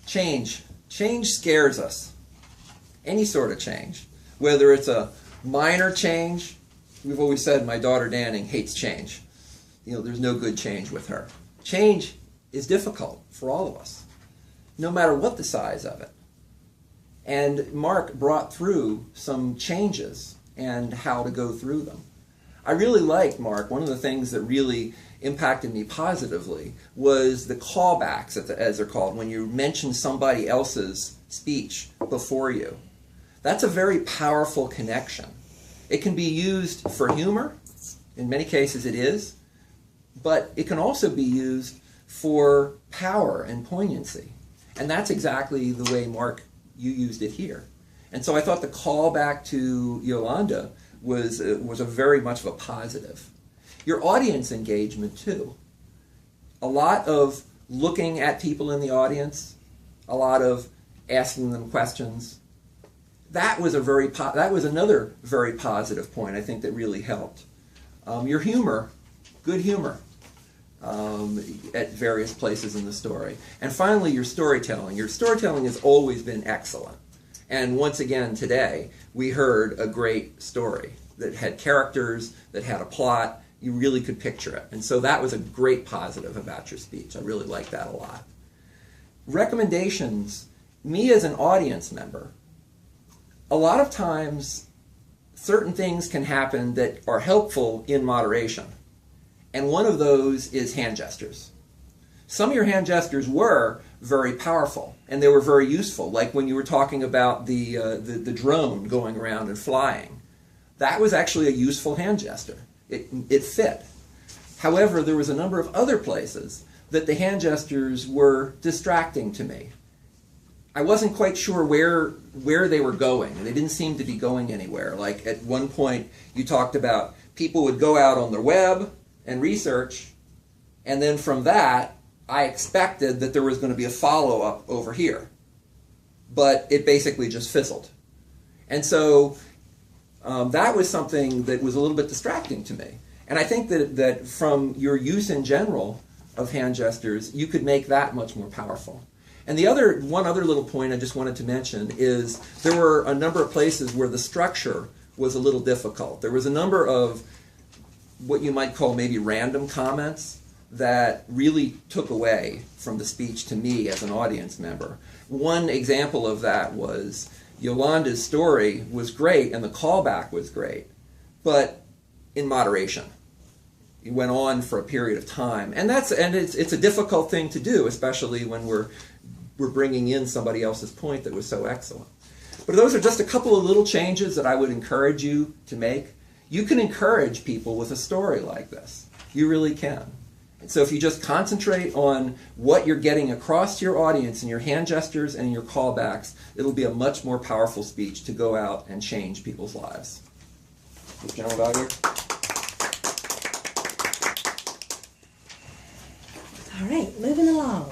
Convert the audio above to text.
Change. Change scares us. Any sort of change. Whether it's a minor change, we've always said my daughter Danning hates change. You know, there's no good change with her. Change is difficult for all of us, no matter what the size of it. And Mark brought through some changes and how to go through them. I really liked Mark. One of the things that really impacted me positively was the callbacks, as they're called, when you mention somebody else's speech before you. That's a very powerful connection. It can be used for humor. In many cases it is. But it can also be used for power and poignancy. And that's exactly the way, Mark, you used it here. And so I thought the callback to Yolanda was a very much of a positive. Your audience engagement, too. A lot of looking at people in the audience, a lot of asking them questions. That was another very positive point, I think, that really helped. Your humor, good humor, at various places in the story. And finally, your storytelling. Your storytelling has always been excellent. And once again today, we heard a great story that had characters, that had a plot. You really could picture it. And so that was a great positive about your speech. I really liked that a lot. Recommendations. Me as an audience member, a lot of times certain things can happen that are helpful in moderation. And one of those is hand gestures. Some of your hand gestures were very powerful, and they were very useful, like when you were talking about the drone going around and flying. That was actually a useful hand gesture. It fit. However, there was a number of other places that the hand gestures were distracting to me. I wasn't quite sure where they were going, and they didn't seem to be going anywhere. Like at one point, you talked about people would go out on the web and research, and then from that, I expected that there was going to be a follow-up over here. But it basically just fizzled. And so that was something that was a little bit distracting to me. And I think that from your use in general of hand gestures, you could make that much more powerful. And one other little point I just wanted to mention is there were a number of places where the structure was a little difficult. There was a number of what you might call maybe random comments that really took away from the speech to me as an audience member. One example of that was Yolanda's story was great and the callback was great, but in moderation. It went on for a period of time, and it's a difficult thing to do, especially when we're bringing in somebody else's point that was so excellent. But those are just a couple of little changes that I would encourage you to make. You can encourage people with a story like this. You really can. And so if you just concentrate on what you're getting across to your audience in your hand gestures and your callbacks, it'll be a much more powerful speech to go out and change people's lives. This gentleman out here. All right, moving along.